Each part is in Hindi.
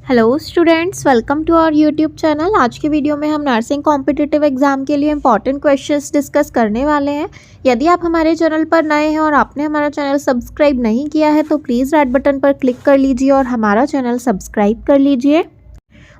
Hello students, welcome to our YouTube channel. आज की वीडियो में हम नर्सिंग कॉम्पिटिटिव एग्जाम के लिए इंपॉर्टेंट क्वेश्चंस डिस्कस करने वाले हैं। यदि आप हमारे चैनल पर नए हैं और आपने हमारा चैनल सब्सक्राइब नहीं किया है तो प्लीज़ रेड बटन पर क्लिक कर लीजिए और हमारा चैनल सब्सक्राइब कर लीजिए।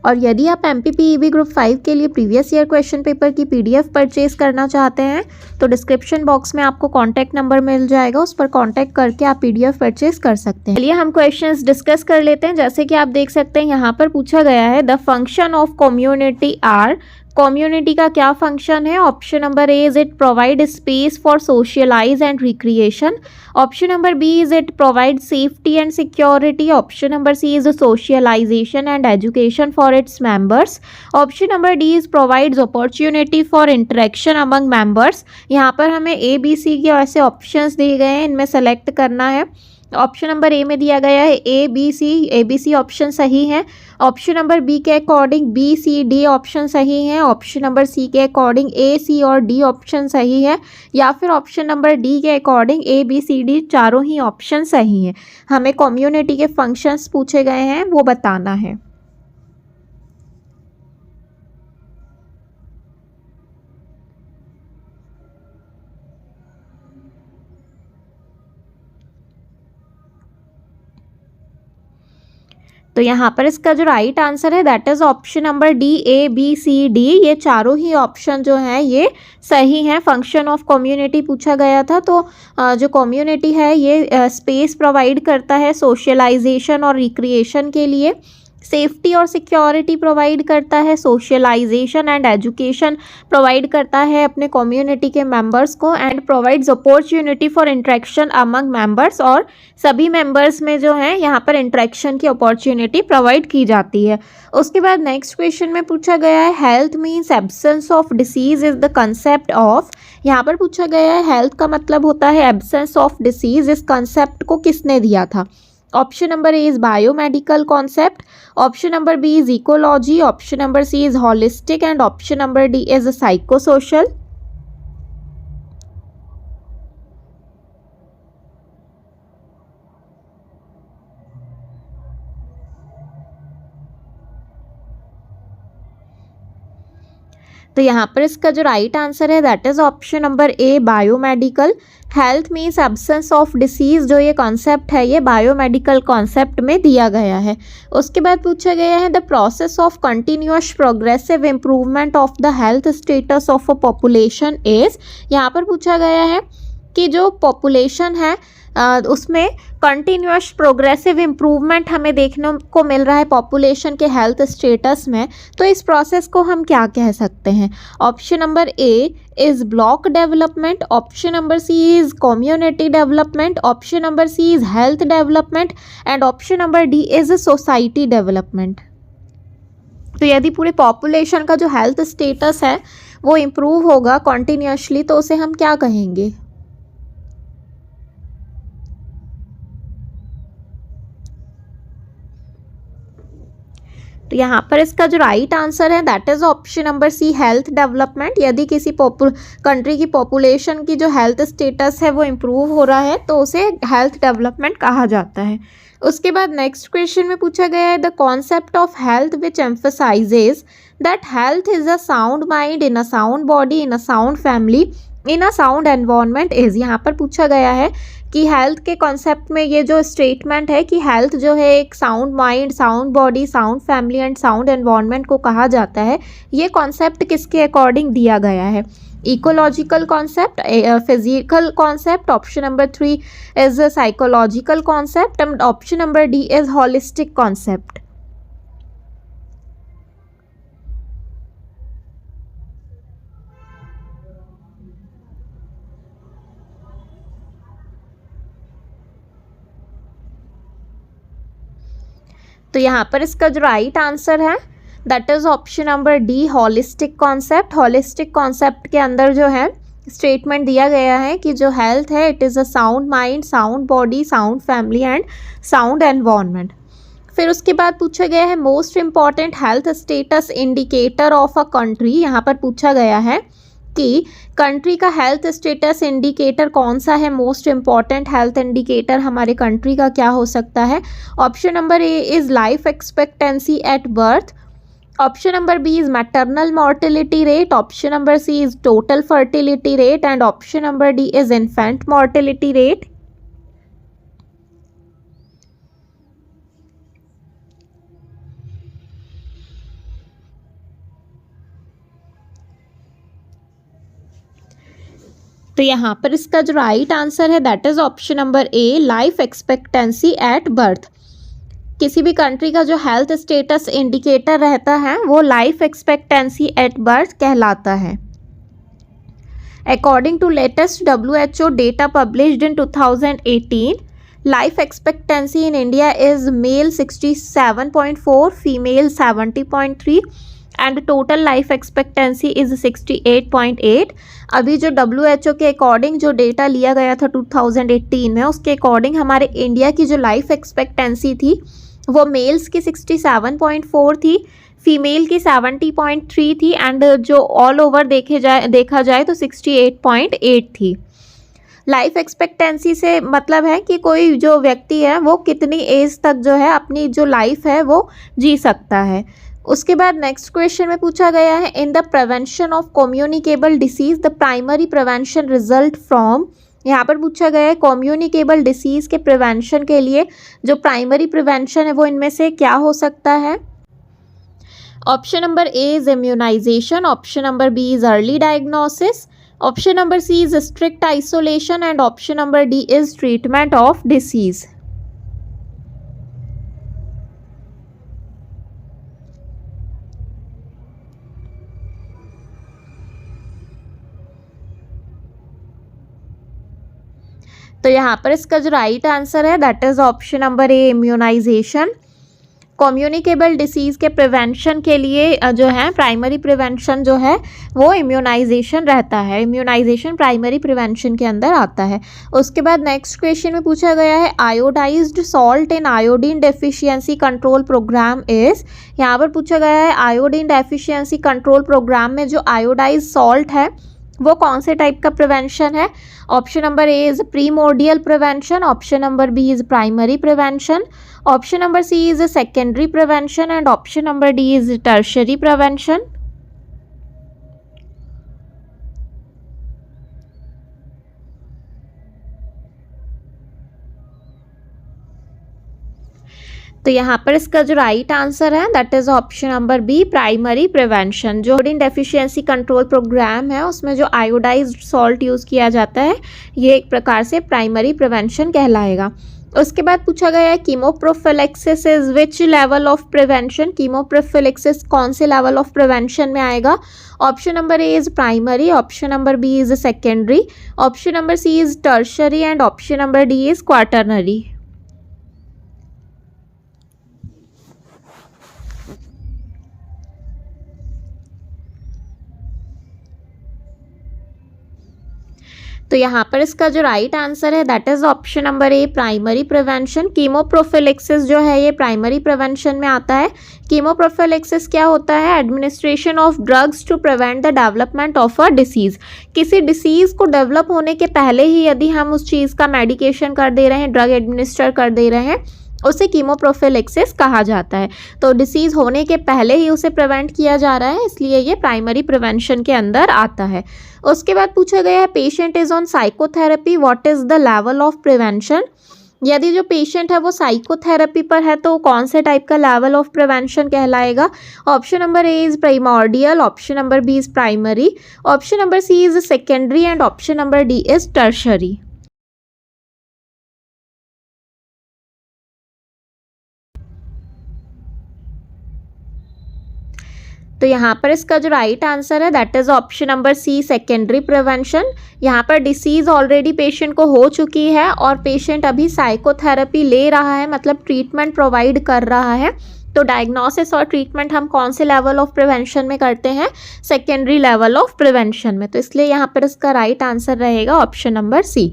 और यदि आप MPPEB ग्रुप 5 के लिए प्रीवियस ईयर क्वेश्चन पेपर की PDF परचेज करना चाहते हैं तो डिस्क्रिप्शन बॉक्स में आपको कॉन्टैक्ट नंबर मिल जाएगा, उस पर कॉन्टैक्ट करके आप PDF परचेज कर सकते हैं। चलिए हम क्वेश्चंस डिस्कस कर लेते हैं। जैसे कि आप देख सकते हैं यहाँ पर पूछा गया है the function of community are. Community का क्या फंक्शन है? Option number A is it provide space for socialise and recreation. Option number B is it provide safety and security. Option number C is socialisation and education for its members. Option number D is provides opportunity for interaction among members. यहाँ पर हमें ABC के ऐसे ऑप्शंस दिए गए हैं, इनमें सेलेक्ट करना है। ऑप्शन नंबर ए में दिया गया है ABC ऑप्शन सही है। ऑप्शन नंबर बी के अकॉर्डिंग BCD ऑप्शन सही है। ऑप्शन नंबर सी के अकॉर्डिंग AC और D ऑप्शन सही है, या फिर ऑप्शन नंबर डी के अकॉर्डिंग ABCD चारों ही ऑप्शन सही हैं। हमें कम्युनिटी के फंक्शंस पूछे गए हैं, वो बताना है। तो यहाँ पर इसका जो राइट आंसर है that is option number D ABCD। ये चारों ही ऑप्शन जो हैं ये सही हैं। फंक्शन ऑफ कम्युनिटी पूछा गया था, तो जो कम्युनिटी है ये स्पेस प्रोवाइड करता है सोशलाइजेशन और रिक्रिएशन के लिए, सेफ्टी और सिक्योरिटी प्रोवाइड करता है, सोशलाइजेशन एंड एजुकेशन प्रोवाइड करता है अपने कम्युनिटी के मेंबर्स को, and provides opportunity for interaction among members. और सभी मेंबर्स में जो है यहाँ पर इंटरेक्शन की अपॉर्चुनिटी प्रोवाइड की जाती है। उसके बाद नेक्स्ट क्वेश्चन में पूछा गया है health means absence of disease is the concept of. यहाँ पर पूछा गया है हेल्थ का मतलब होता है एब्सेंस ऑफ डिसीज। इस कंसेप्ट को किसने दिया था? Option number A is biomedical concept. Option number B is ecology. Option number C is holistic and option number D is psychosocial. तो यहाँ पर इसका जो राइट आंसर है that is option number A biomedical. Health means absence of disease जो ये कॉन्सेप्ट है ये बायोमेडिकल कॉन्सेप्ट में दिया गया है। उसके बाद पूछा गया है the process of continuous progressive improvement of the health status of a population is. यहाँ पर पूछा गया है कि जो पॉपुलेशन है उसमें कंटिन्यूअस प्रोग्रेसिव इम्प्रूवमेंट हमें देखने को मिल रहा है पॉपुलेशन के हेल्थ स्टेटस में, तो इस प्रोसेस को हम क्या कह सकते हैं? Option number A is block development. Option number C is community development. Option number C is health development and option number D is society development. तो यदि पूरे पॉपुलेशन का जो हेल्थ स्टेटस है वो इम्प्रूव होगा कॉन्टिन्यूसली तो उसे हम क्या कहेंगे? तो यहाँ पर इसका जो राइट आंसर है that is option number C health development. यदि किसी कंट्री की पॉपुलेशन की जो हेल्थ स्टेटस है वो इम्प्रूव हो रहा है तो उसे हेल्थ डेवलपमेंट कहा जाता है। उसके बाद नेक्स्ट क्वेश्चन में पूछा गया है the concept of health which emphasises that health is a sound mind in a sound body in a sound family in a sound environment is. यहाँ पर पूछा गया है कि हेल्थ के कॉन्सेप्ट में ये जो स्टेटमेंट है कि हेल्थ जो है एक sound mind, sound body, sound family and sound environment को कहा जाता है, ये कॉन्सेप्ट किसके अकॉर्डिंग दिया गया है? Ecological concept, physical concept, option number 3 is psychological concept and option number D is holistic concept. तो यहाँ पर इसका जो राइट आंसर है that is option number D holistic concept. Holistic concept के अंदर जो है स्टेटमेंट दिया गया है कि जो हेल्थ है it is a sound mind, sound body, sound family and sound environment. फिर उसके बाद पूछा गया है most important health status indicator of a country. यहाँ पर पूछा गया है कि कंट्री का हेल्थ स्टेटस इंडिकेटर कौन सा है, मोस्ट इम्पॉर्टेंट हेल्थ इंडिकेटर हमारे कंट्री का क्या हो सकता है। Option number A is life expectancy at birth, option number B is maternal mortality rate, option number C is total fertility rate and option number D is infant mortality rate. तो यहाँ पर इसका जो राइट आंसर है that is option number A, life expectancy at birth. किसी भी कंट्री का जो हेल्थ स्टेटस इंडिकेटर रहता है वो लाइफ एक्सपेक्टेंसी एट बर्थ कहलाता है। According to latest WHO data published in 2018, life expectancy in India is male 67.4, female 70.3 and total life expectancy is 68.8। अभी जो WHO के अकॉर्डिंग जो डेटा लिया गया था 2018 में, उसके अकॉर्डिंग हमारे इंडिया की जो लाइफ एक्सपेक्टेंसी थी वो मेल्स की 67.4 थी, फीमेल की 70.3 थी एंड जो ऑल ओवर देखा जाए तो 68.8 थी। लाइफ एक्सपेक्टेंसी से मतलब है कि कोई जो व्यक्ति है वो कितनी एज तक जो है अपनी जो लाइफ है वो जी सकता है। उसके बाद नेक्स्ट क्वेश्चन में पूछा गया है, in the prevention of communicable disease the primary prevention result from. यहाँ पर पूछा गया है कम्युनिकेबल डिसीज़ के प्रिवेंशन के लिए जो प्राइमरी प्रिवेंशन है वो इनमें से क्या हो सकता है। Option number A is immunisation, option number B is early diagnosis, option number C is strict isolation and option number D is treatment of disease. तो यहाँ पर इसका जो राइट आंसर है that is option number A, immunisation. Communicable disease के प्रिवेंशन के लिए जो है प्राइमरी प्रिवेंशन जो है वो इम्यूनाइजेशन रहता है। इम्यूनाइजेशन प्राइमरी प्रिवेंशन के अंदर आता है। उसके बाद नेक्स्ट क्वेश्चन में पूछा गया है, iodised salt in iodine deficiency control programme is. यहाँ पर पूछा गया है आयोडीन डेफिशिएंसी कंट्रोल प्रोग्राम में जो आयोडाइज सॉल्ट है वो कौन से टाइप का प्रिवेंशन है। Option number A is primordial prevention, option number B is primary prevention, option number C is secondary prevention and option number D is tertiary prevention. तो यहाँ पर इसका जो राइट आंसर है that is option number B, primary prevention. जो आयोडीन डेफिशिएंसी कंट्रोल प्रोग्राम है उसमें जो आयोडाइज्ड सॉल्ट यूज़ किया जाता है ये एक प्रकार से प्राइमरी प्रिवेंशन कहलाएगा। उसके बाद पूछा गया है chemoprophylaxis is which level of prevention. Chemoprophylaxis कौन से लेवल ऑफ प्रिवेंशन में आएगा। Option number A is primary, option number B is secondary, option number C is tertiary and option number D is quaternary. तो यहाँ पर इसका जो राइट आंसर है that is option number A, primary prevention. Chemoprophylaxis जो है ये प्राइमरी प्रिवेंशन में आता है। कीमोप्रोफिलेक्सिस क्या होता है, administration of drugs to prevent the development of a disease. किसी डिसीज़ को डेवलप होने के पहले ही यदि हम उस चीज़ का मेडिकेशन कर दे रहे हैं, ड्रग एडमिनिस्टर कर दे रहे हैं, उसे कीमोप्रोफिलेक्सिस कहा जाता है। तो डिसीज़ होने के पहले ही उसे प्रिवेंट किया जा रहा है, इसलिए ये प्राइमरी प्रिवेंशन के अंदर आता है। उसके बाद पूछा गया है patient is on psychotherapy, what is the level of prevention. यदि जो पेशेंट है वो साइकोथेरेपी पर है तो कौन से टाइप का लेवल ऑफ प्रिवेंशन कहलाएगा। Option number A is primordial, option number B is primary, option number C is secondary and option number D is tertiary. तो यहाँ पर इसका जो राइट आंसर है that is option number C, secondary prevention. यहाँ पर डिसीज़ ऑलरेडी पेशेंट को हो चुकी है और पेशेंट अभी साइकोथेरेपी ले रहा है, मतलब ट्रीटमेंट प्रोवाइड कर रहा है। तो डायग्नोसिस और ट्रीटमेंट हम कौन से लेवल ऑफ प्रिवेंशन में करते हैं, सेकेंडरी लेवल ऑफ प्रिवेंशन में। तो इसलिए यहाँ पर इसका राइट आंसर रहेगा ऑप्शन नंबर सी।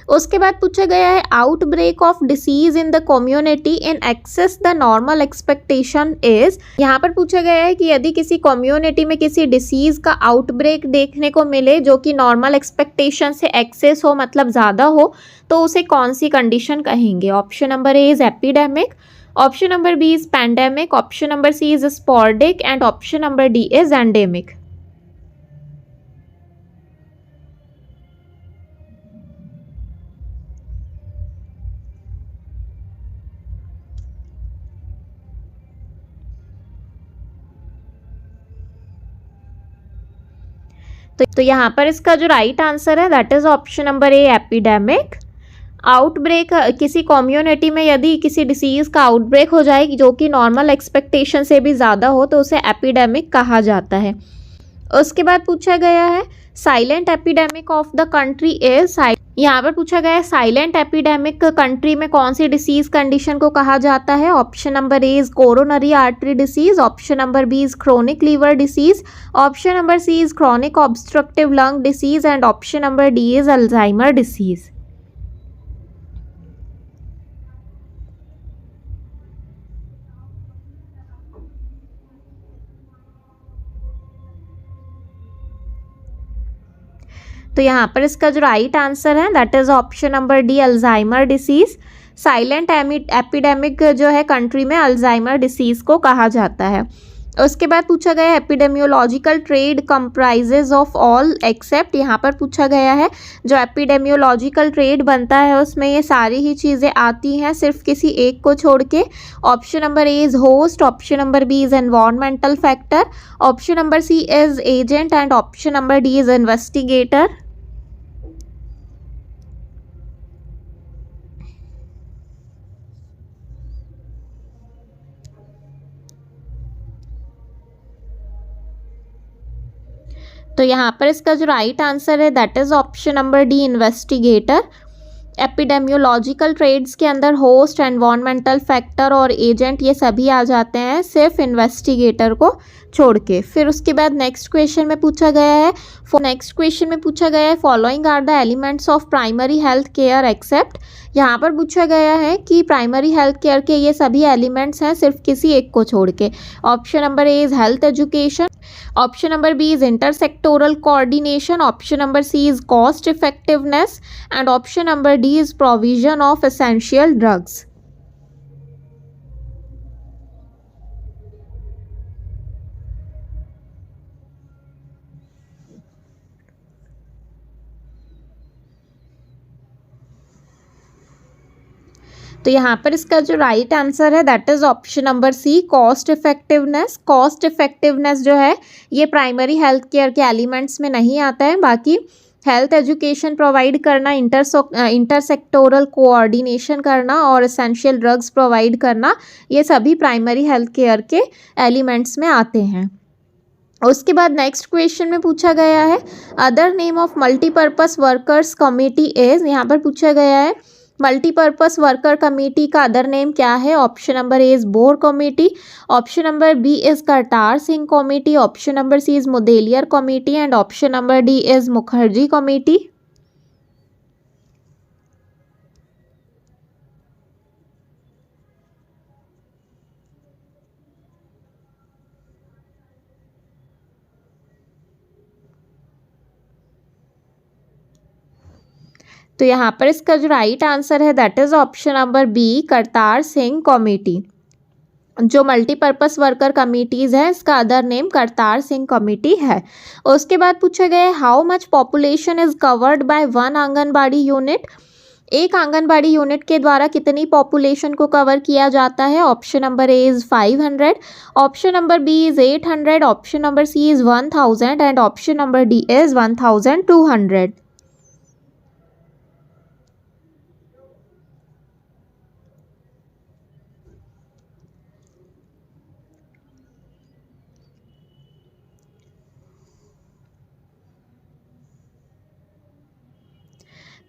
उसके बाद पूछा गया है outbreak of disease in the community in excess the normal expectation is. यहाँ पर पूछा गया है कि यदि किसी कम्युनिटी में किसी डिसीज का आउटब्रेक देखने को मिले जो कि नॉर्मल एक्सपेक्टेशन से एक्सेस हो, मतलब ज़्यादा हो, तो उसे कौन सी कंडीशन कहेंगे। Option number A is epidemic, option number B is pandemic, option number C is sporadic and option number D is endemic. तो यहाँ पर इसका जो राइट आंसर है that is option number A epidemic. Outbreak, किसी कम्युनिटी में यदि किसी डिसीज़ का आउटब्रेक हो जाए जो कि नॉर्मल एक्सपेक्टेशन से भी ज़्यादा हो तो उसे एपिडेमिक कहा जाता है। उसके बाद पूछा गया है silent epidemic of the country is. यहाँ पर पूछा गया है साइलेंट एपिडेमिक कंट्री में कौन सी डिसीज कंडीशन को कहा जाता है। Option number A is coronary artery disease, option number B is chronic liver disease, option number C is chronic obstructive lung disease and option number D is Alzheimer disease. तो यहाँ पर इसका जो राइट आंसर है that is option number D Alzheimer disease. Silent epidemic जो है कंट्री में अल्जाइमर डिसीज को कहा जाता है। उसके बाद पूछा गया है epidemiological triad comprises of all except. यहाँ पर पूछा गया है जो एपिडेमियोलॉजिकल ट्रेड बनता है उसमें ये सारी ही चीज़ें आती हैं सिर्फ किसी एक को छोड़ के। Option number A is host, option number B is environmental factor, option number C is agent and option number D is investigator. तो यहाँ पर इसका जो राइट आंसर है that is option number D investigator. Epidemiological triads के अंदर होस्ट, एनवायरमेंटल फैक्टर और एजेंट ये सभी आ जाते हैं सिर्फ इन्वेस्टिगेटर को छोड़ के। फिर उसके बाद नेक्स्ट क्वेश्चन में पूछा गया है following are the elements of primary health care except. यहाँ पर पूछा गया है कि प्राइमरी हेल्थ केयर के ये सभी एलिमेंट्स हैं सिर्फ किसी एक को छोड़ के। Option number A is health education, option number B is intersectoral coordination, option number C is cost effectiveness and option number D is provision of essential drugs. तो यहाँ पर इसका जो राइट आंसर है that is option number C cost effectiveness. Cost effectiveness जो है ये प्राइमरी हेल्थ केयर के एलिमेंट्स में नहीं आता है। बाकी हेल्थ एजुकेशन प्रोवाइड करना, इंटरसेक्टोरल कोऑर्डिनेशन करना और एसेंशियल ड्रग्स प्रोवाइड करना ये सभी प्राइमरी हेल्थ केयर के एलिमेंट्स में आते हैं। उसके बाद नेक्स्ट क्वेश्चन में पूछा गया है other name of multipurpose workers committee is. यहाँ पर पूछा गया है मल्टीपर्पस वर्कर कमेटी का अदर नेम क्या है। Option number A is Bhore committee, option number B is Kartar Singh committee, option number C is Mudaliar committee and option number D is Mukherjee committee. तो यहाँ पर इसका जो राइट आंसर है that is option number B Kartar Singh committee. जो मल्टीपर्पस वर्कर कमिटीज़ है इसका other name Kartar Singh committee है। उसके बाद पूछा गया है how much population is covered by one anganwadi unit. एक आंगनबाड़ी यूनिट के द्वारा कितनी पॉपुलेशन को कवर किया जाता है। Option number A is 500, option number B is 800, option number C is 1000 and option number D is 1200।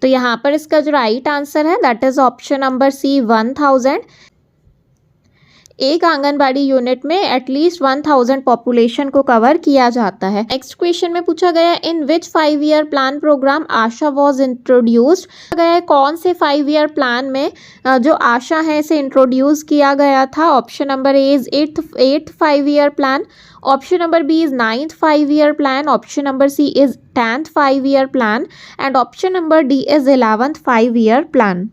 तो यहाँ पर इसका जो राइट आंसर है that is option number C 1000। एक आंगनबाड़ी यूनिट में एटलीस्ट 1000 पॉपुलेशन को कवर किया जाता है। नेक्स्ट क्वेश्चन में पूछा गया है in which 5 year plan programme ASHA was introduced. गया है कौन से 5 ईयर प्लान में जो आशा है इसे इंट्रोड्यूस किया गया था। Option number A is 8th 5 year plan, option number B is 9th 5 year plan, option number C is 10th 5 year plan and option number D is 11th 5 year plan.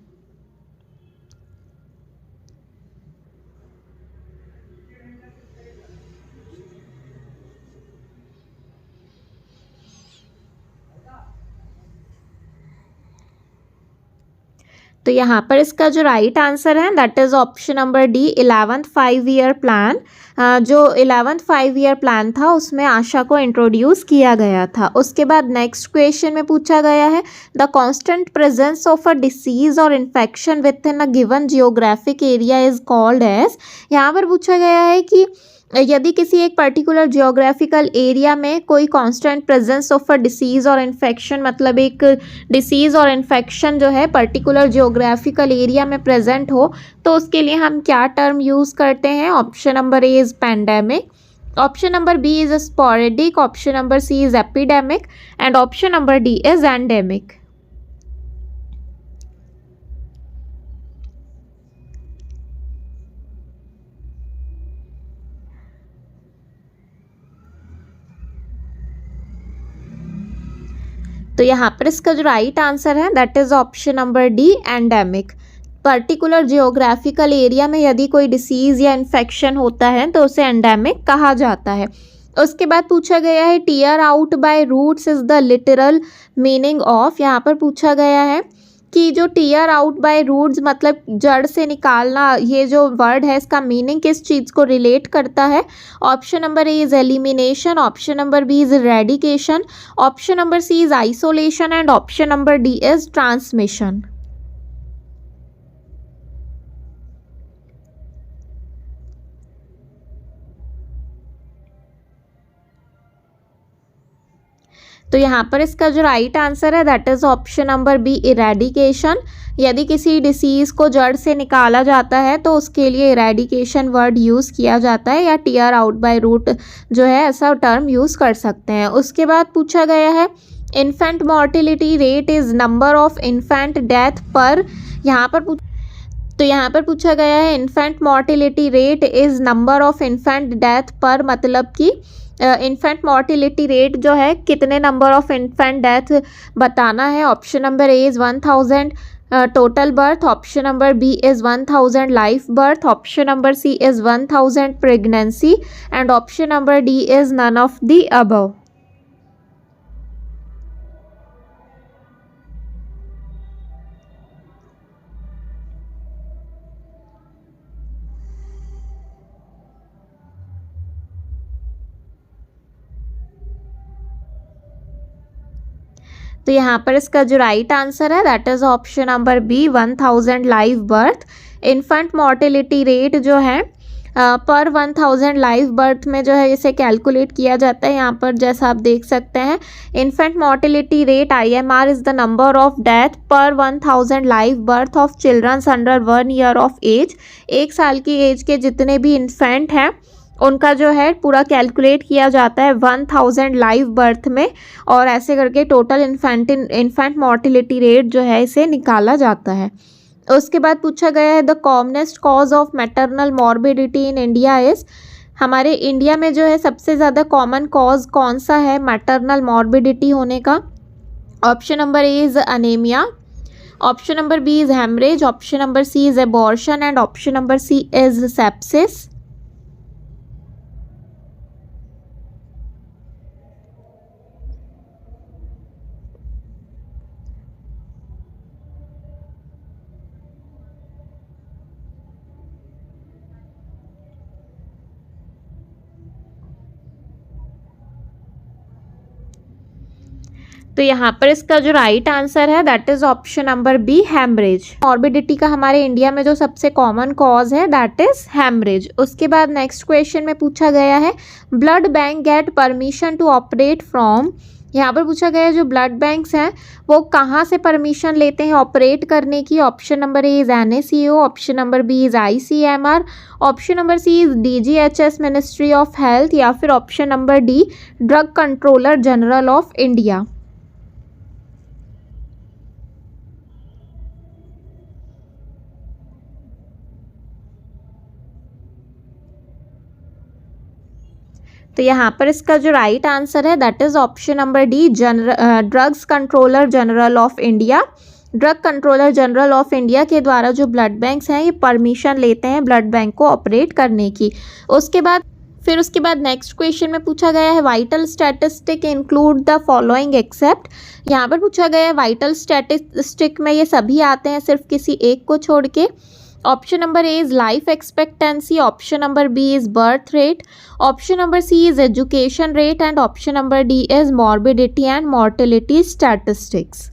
तो यहाँ पर इसका जो राइट आंसर है that is option number D 11th 5 year plan. जो 11th 5 ईयर प्लान था उसमें आशा को इंट्रोड्यूस किया गया था। उसके बाद नेक्स्ट क्वेश्चन में पूछा गया है the constant presence of a disease और infection within a given geographic area is called as. यहाँ पर पूछा गया है कि यदि किसी एक पर्टिकुलर जियोग्राफिकल एरिया में कोई constant presence of a disease और इन्फेक्शन, मतलब एक डिसीज़ और इन्फेक्शन जो है पर्टिकुलर जियोग्राफिकल एरिया में प्रेजेंट हो, तो उसके लिए हम क्या टर्म यूज़ करते हैं। Option number A is pandemic, option number B is sporadic, option number C is epidemic and option number D is endemic. तो यहाँ पर इसका जो राइट आंसर है that is option number D endemic. Particular geographical area में यदि कोई डिसीज़ या इन्फेक्शन होता है तो उसे एंडेमिक कहा जाता है। उसके बाद पूछा गया है tear out by roots is the literal meaning of. यहाँ पर पूछा गया है कि जो टीयर आउट बाय रूट्स मतलब जड़ से निकालना, ये जो वर्ड है इसका मीनिंग किस चीज़ को रिलेट करता है। Option number A is elimination, option number B is eradication, option number C is isolation and option number D is transmission. तो यहाँ पर इसका जो राइट आंसर है that is option number B eradication. यदि किसी डिसीज़ को जड़ से निकाला जाता है तो उसके लिए इरेडिकेशन वर्ड यूज़ किया जाता है, या टीयर आउट बाय रूट जो है ऐसा टर्म यूज़ कर सकते हैं। उसके बाद पूछा गया है infant mortality rate is number of infant death पर। यहाँ पर पूछा गया है infant mortality rate is number of infant death पर, मतलब कि इन्फेंट मॉर्टिलिटी रेट जो है कितने नंबर ऑफ इन्फेंट डेथ बताना है। Option number A is 1000 total birth, option number B is 1000 life birth, option number C is 1000 pregnancy and option number D is none of the above. तो यहाँ पर इसका जो राइट आंसर है that is option number B 1000 live birth. Infant mortality rate जो है पर 1000 लाइव बर्थ में जो है इसे कैलकुलेट किया जाता है। यहाँ पर जैसा आप देख सकते हैं infant mortality rate IMR is the number of death per 1000 live birth of childrens under 1 year of age. 1 साल की एज के जितने भी इन्फेंट हैं उनका जो है पूरा कैलकुलेट किया जाता है 1000 लाइव बर्थ में, और ऐसे करके टोटल इन्फेंट मॉर्टिलिटी रेट जो है इसे निकाला जाता है। उसके बाद पूछा गया है the commonest cause of maternal morbidity in India is. हमारे इंडिया में जो है सबसे ज़्यादा कॉमन कॉज कौन सा है मैटरनल मॉर्बिडिटी होने का। Option number A is anaemia, option number B is haemorrhage, option number C is abortion and option number C is sepsis. तो यहाँ पर इसका जो राइट आंसर है that is option number B haemorrhage. Morbidity का हमारे इंडिया में जो सबसे कॉमन कॉज है दैट इज हेमरेज। उसके बाद नेक्स्ट क्वेश्चन में पूछा गया है blood bank get permission to operate from. यहाँ पर पूछा गया है जो ब्लड बैंक्स हैं वो कहाँ से परमिशन लेते हैं ऑपरेट करने की। Option number A is NaCO, option number B is ICMR, option number C is DGHS ministry of health, या फिर option number D drug controller general of India. तो यहाँ पर इसका जो राइट आंसर है that is option number D drugs controller general of India. Drug controller general of India के द्वारा जो ब्लड बैंक्स हैं ये परमिशन लेते हैं ब्लड बैंक को ऑपरेट करने की। उसके बाद नेक्स्ट क्वेश्चन में पूछा गया है vital statistic include the following except. यहाँ पर पूछा गया है वाइटल स्टैटिस्टिक में ये सभी आते हैं सिर्फ किसी एक को छोड़ के। Option number A is life expectancy, option number B is birth rate, option number C is education rate and option number D is morbidity and mortality statistics.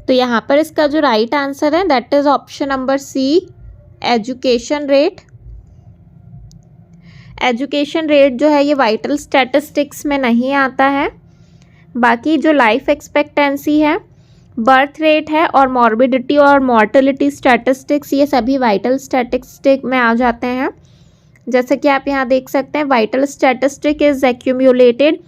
तो यहाँ पर इसका जो राइट आंसर है that is option number C education rate. Education rate जो है ये वाइटल स्टैटिस्टिक्स में नहीं आता है। बाकी जो लाइफ एक्सपेक्टेंसी है, बर्थ रेट है और मॉर्बिडिटी और मॉर्टेलिटी स्टैटिस्टिक्स ये सभी वाइटल स्टैटिस्टिक में आ जाते हैं। जैसे कि आप यहाँ देख सकते हैं vital statistic is accumulated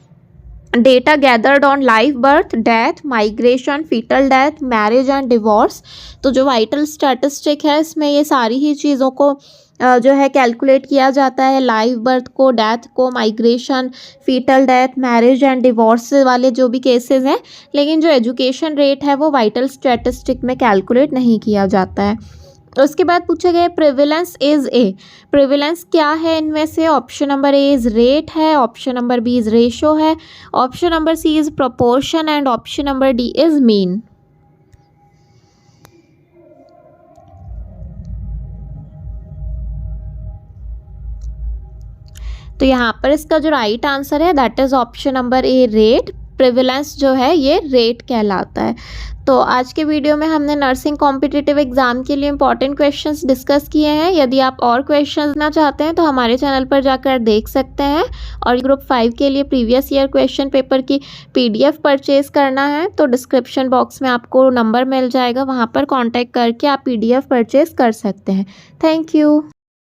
data gathered on life, birth, death, migration, fetal death, marriage and divorce. तो जो वाइटल स्टैटिस्टिक है इसमें ये सारी ही चीज़ों को जो है कैलकुलेट किया जाता है, लाइफ, बर्थ को, डेथ को, migration, fetal death, marriage and divorce वाले जो भी केसेस हैं। लेकिन जो एजुकेशन रेट है वो वाइटल स्टैटिस्टिक में कैलकुलेट नहीं किया जाता है। उसके बाद पूछा गया प्रिविलेंस इज ए। प्रिविलेंस क्या है इनमें से? Option number A is rate है, option number B is ratio है, option number C is proportion and option number D is mean. तो यहाँ पर इसका जो राइट आंसर है that is option number A rate. Prevalence जो है ये रेट कहलाता है। तो आज के वीडियो में हमने नर्सिंग कॉम्पिटिटिव एग्जाम के लिए इंपॉर्टेंट क्वेश्चंस डिस्कस किए हैं। यदि आप और क्वेश्चंस ना चाहते हैं तो हमारे चैनल पर जाकर देख सकते हैं। और ग्रुप 5 के लिए प्रीवियस ईयर क्वेश्चन पेपर की PDF परचेज़ करना है तो डिस्क्रिप्शन बॉक्स में आपको नंबर मिल जाएगा, वहाँ पर कॉन्टैक्ट करके आप PDF परचेज़ कर सकते हैं। Thank you.